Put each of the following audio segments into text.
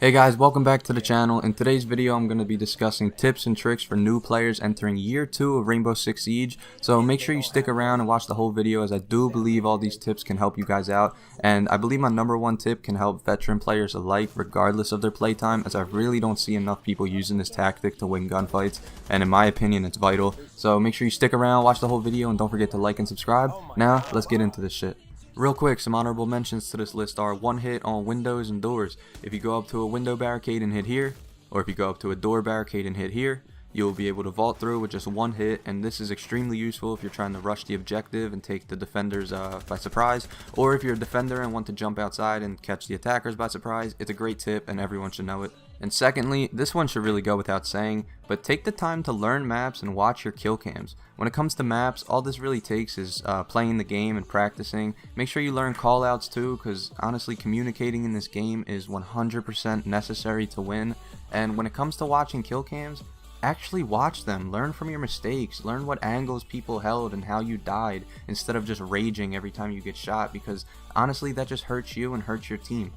Hey guys, welcome back to the channel. In today's video I'm going to be discussing tips and tricks for new players entering year 2 of Rainbow Six Siege. So make sure you stick around and watch the whole video, as I do believe all these tips can help you guys out. And I believe my #1 tip can help veteran players alike regardless of their playtime, as I really don't see enough people using this tactic to win gunfights, and in my opinion it's vital. So make sure you stick around, watch the whole video, and don't forget to like and subscribe. Now let's get into this shit. Real quick, some honorable mentions to this list are one hit on windows and doors. If you go up to a window barricade and hit here, or if you go up to a door barricade and hit here, you'll be able to vault through with just one hit, and this is extremely useful if you're trying to rush the objective and take the defenders by surprise, or if you're a defender and want to jump outside and catch the attackers by surprise. It's a great tip and everyone should know it. And secondly, this one should really go without saying, but take the time to learn maps and watch your kill cams. When it comes to maps, all this really takes is playing the game and practicing. Make sure you learn callouts too, because honestly communicating in this game is 100% necessary to win. And when it comes to watching kill cams, actually watch them, learn from your mistakes, learn what angles people held and how you died, instead of just raging every time you get shot, because honestly that just hurts you and hurts your team.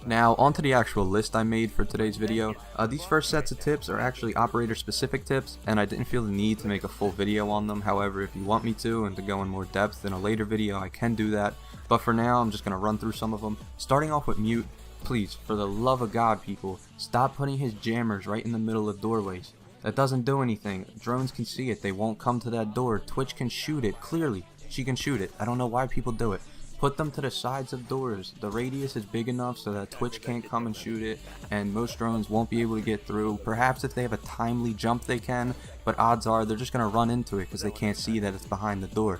Now onto the actual list I made for today's video. These first sets of tips are actually operator specific tips, and I didn't feel the need to make a full video on them. However, if you want me to and to go in more depth in a later video, I can do that. But for now I'm just going to run through some of them. Starting off with mute. Please, for the love of God, people, stop putting his jammers right in the middle of doorways. That doesn't do anything. Drones can see it. They won't come to that door. Twitch can shoot it. Clearly, she can shoot it. I don't know why people do it. Put them to the sides of doors. The radius is big enough so that Twitch can't come and shoot it, and most drones won't be able to get through. Perhaps if they have a timely jump they can, but odds are they're just going to run into it because they can't see that it's behind the door.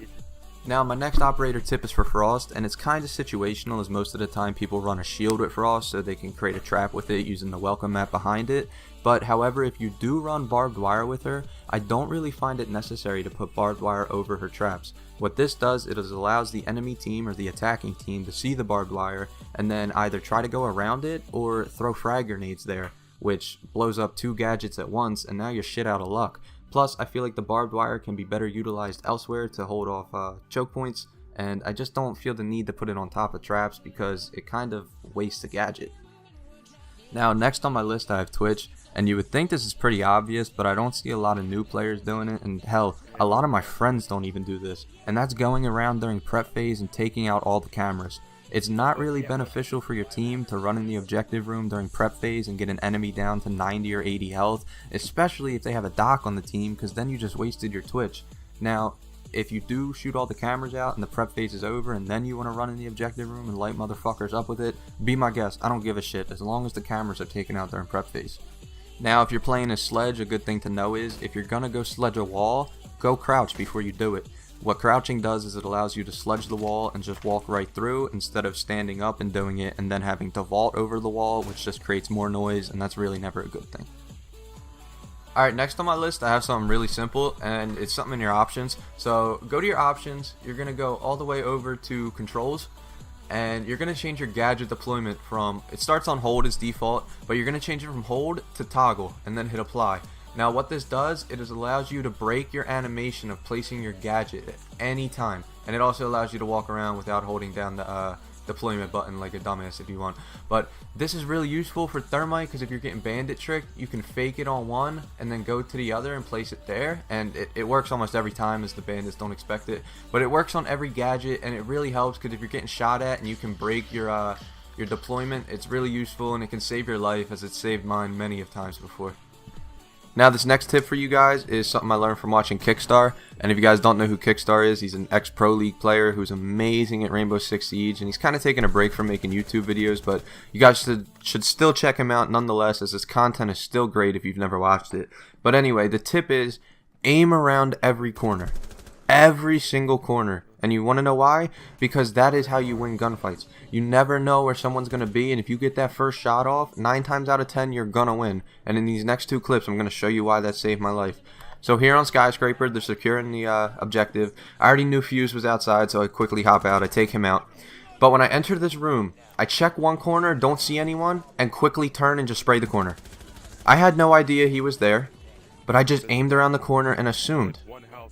Now my next operator tip is for Frost, and it's kind of situational, as most of the time people run a shield with Frost so they can create a trap with it using the welcome map behind it. But however, if you do run barbed wire with her, I don't really find it necessary to put barbed wire over her traps. What this does, it allows the enemy team or the attacking team to see the barbed wire and then either try to go around it or throw frag grenades there, which blows up 2 gadgets at once, and now you're shit out of luck. Plus, I feel like the barbed wire can be better utilized elsewhere to hold off choke points, and I just don't feel the need to put it on top of traps because it kind of wastes a gadget. Now next on my list I have Twitch, and you would think this is pretty obvious, but I don't see a lot of new players doing it, and hell, a lot of my friends don't even do this, and that's going around during prep phase and taking out all the cameras. It's not really beneficial for your team to run in the objective room during prep phase and get an enemy down to 90 or 80 health, especially if they have a doc on the team, because then you just wasted your Twitch. Now, if you do shoot all the cameras out and the prep phase is over and then you want to run in the objective room and light motherfuckers up with it, be my guest, I don't give a shit, as long as the cameras are taken out during prep phase. Now if you're playing a sledge, a good thing to know is, if you're gonna go sledge a wall, go crouch before you do it. What crouching does is it allows you to sledge the wall and just walk right through, instead of standing up and doing it and then having to vault over the wall, which just creates more noise, and that's really never a good thing. Alright, next on my list I have something really simple, and it's something in your options. So go to your options, you're going to go all the way over to controls, and you're going to change your gadget deployment from, it starts on hold as default, but you're going to change it from hold to toggle and then hit apply. Now what this does, it allows you to break your animation of placing your gadget at any time, and it also allows you to walk around without holding down the deployment button like a dumbass if you want. But this is really useful for thermite, because if you're getting bandit tricked, you can fake it on one and then go to the other and place it there, and it works almost every time, as the bandits don't expect it. But it works on every gadget, and it really helps, because if you're getting shot at and you can break your deployment, it's really useful, and it can save your life, as it saved mine many of times before. Now this next tip for you guys is something I learned from watching Kickstar, and if you guys don't know who Kickstar is, he's an ex-Pro League player who's amazing at Rainbow Six Siege, and he's kind of taking a break from making YouTube videos, but you guys should still check him out nonetheless, as his content is still great if you've never watched it. But anyway, the tip is, aim around every corner. Every single corner. And you want to know why? Because that is how you win gunfights. You never know where someone's going to be, and if you get that first shot off, 9 times out of 10 you're going to win. And in these next 2 clips I'm going to show you why that saved my life. So here on Skyscraper, they're securing the objective. I already knew Fuse was outside, so I quickly hop out, I take him out. But when I enter this room, I check one corner, don't see anyone, and quickly turn and just spray the corner. I had no idea he was there, but I just aimed around the corner and assumed.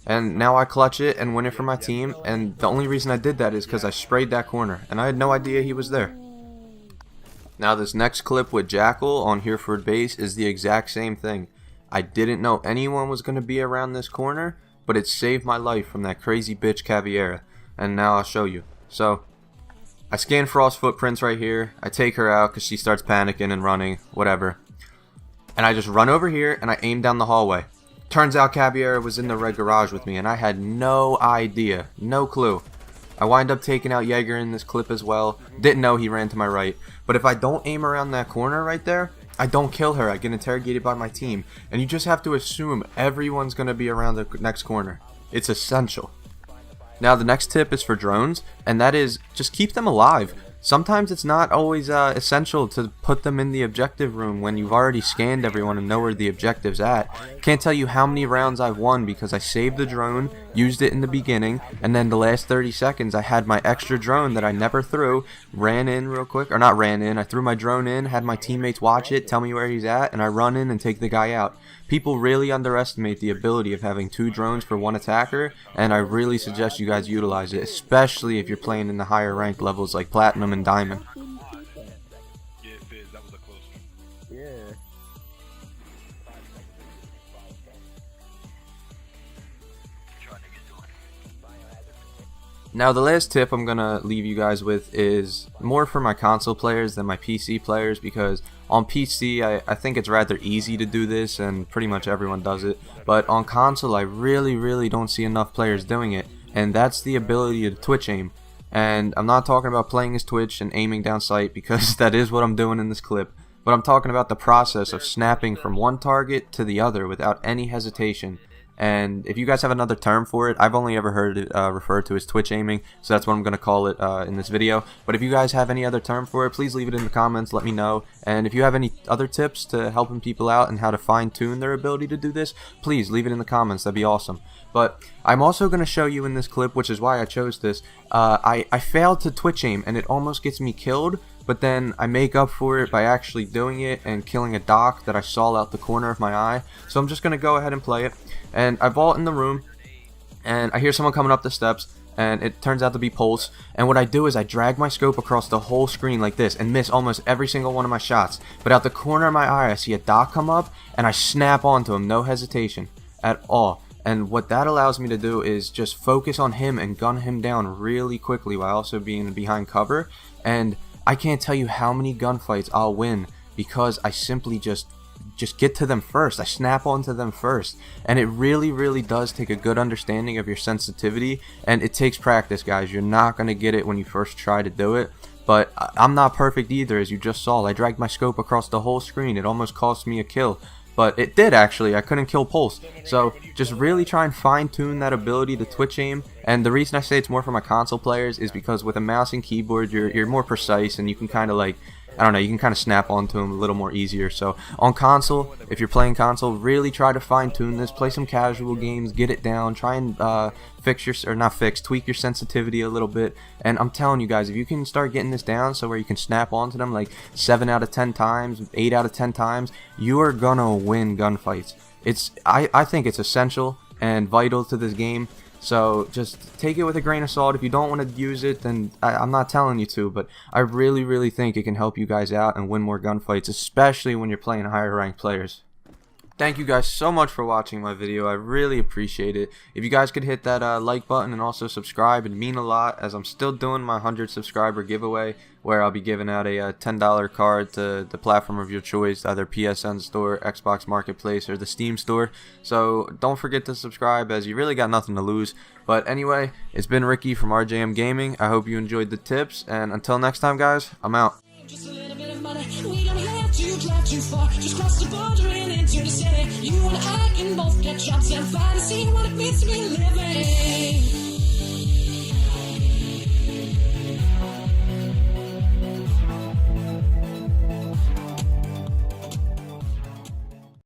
And now I clutch it and win it for my team, and the only reason I did that is because I sprayed that corner, and I had no idea he was there. Now this next clip with Jackal on Hereford base is the exact same thing. I didn't know anyone was going to be around this corner, but it saved my life from that crazy bitch Caveira. And now I'll show you. So, I scan Frost footprints right here. I take her out because she starts panicking and running, whatever. And I just run over here and I aim down the hallway. Turns out Caveira was in the red garage with me and I had no idea, no clue. I wind up taking out Jaeger in this clip as well. Didn't know he ran to my right. But if I don't aim around that corner right there, I don't kill her. I get interrogated by my team. And you just have to assume everyone's going to be around the next corner. It's essential. Now the next tip is for drones, and that is just keep them alive. Sometimes it's not always essential to put them in the objective room when you've already scanned everyone and know where the objective's at. Can't tell you how many rounds I've won because I saved the drone, used it in the beginning, and then the last 30 seconds I had my extra drone that I never threw, ran in real quick, or not ran in, I threw my drone in, had my teammates watch it, tell me where he's at, and I run in and take the guy out. People really underestimate the ability of having 2 drones for 1 attacker, and I really suggest you guys utilize it, especially if you're playing in the higher rank levels like Platinum and Diamond. Yeah, Fizz, that was a close one. Yeah. Now the last tip I'm going to leave you guys with is more for my console players than my PC players, because on PC I think it's rather easy to do this and pretty much everyone does it, but on console I really don't see enough players doing it, and that's the ability to twitch aim. And I'm not talking about playing as Twitch and aiming down sight, because that is what I'm doing in this clip, but I'm talking about the process of snapping from one target to the other without any hesitation. And if you guys have another term for it, I've only ever heard it referred to as Twitch aiming, so that's what I'm going to call it in this video. But if you guys have any other term for it, please leave it in the comments, let me know. And if you have any other tips to helping people out and how to fine-tune their ability to do this, please leave it in the comments, that'd be awesome. But I'm also going to show you in this clip, which is why I chose this, I failed to Twitch aim and it almost gets me killed, but then I make up for it by actually doing it and killing a doc that I saw out the corner of my eye. So I'm just going to go ahead and play it. And I vault in the room, and I hear someone coming up the steps, and it turns out to be Pulse. And what I do is I drag my scope across the whole screen like this and miss almost every single one of my shots. But out the corner of my eye, I see a doc come up, and I snap onto him, no hesitation at all. And what that allows me to do is just focus on him and gun him down really quickly while also being behind cover. And I can't tell you how many gunfights I'll win because I simply just get to them first. I snap onto them first. And it really does take a good understanding of your sensitivity, and it takes practice, guys. You're not going to get it when you first try to do it. But I'm not perfect either, as you just saw. I dragged my scope across the whole screen. It almost cost me a kill. But it did, actually. I couldn't kill Pulse. So just really try and fine-tune that ability to Twitch aim. And the reason I say it's more for my console players is because with a mouse and keyboard, you're more precise, and you can kind of like, I don't know, you can kind of snap onto them a little more easier. So on console, if you're playing console, really try to fine-tune this. Play some casual games, get it down, try and tweak your sensitivity a little bit. And I'm telling you guys, if you can start getting this down so where you can snap onto them like 7 out of 10 times, 8 out of 10 times, you are gonna win gunfights. I think it's essential and vital to this game. So just take it with a grain of salt. If you don't want to use it, then I'm not telling you to, but I really think it can help you guys out and win more gunfights, especially when you're playing higher ranked players. Thank you guys so much for watching my video. I really appreciate it. If you guys could hit that like button and also subscribe, it'd mean a lot, as I'm still doing my 100 subscriber giveaway, where I'll be giving out a $10 card to the platform of your choice, either PSN Store, Xbox Marketplace, or the Steam Store. So don't forget to subscribe, as you really got nothing to lose. But anyway, it's been Ricky from RJM Gaming. I hope you enjoyed the tips, and until next time, guys, I'm out. Just a little bit of money, we don't have to drive too far. Just cross the border and into the city. You and I can both get jobs and find a scene what it means to be living.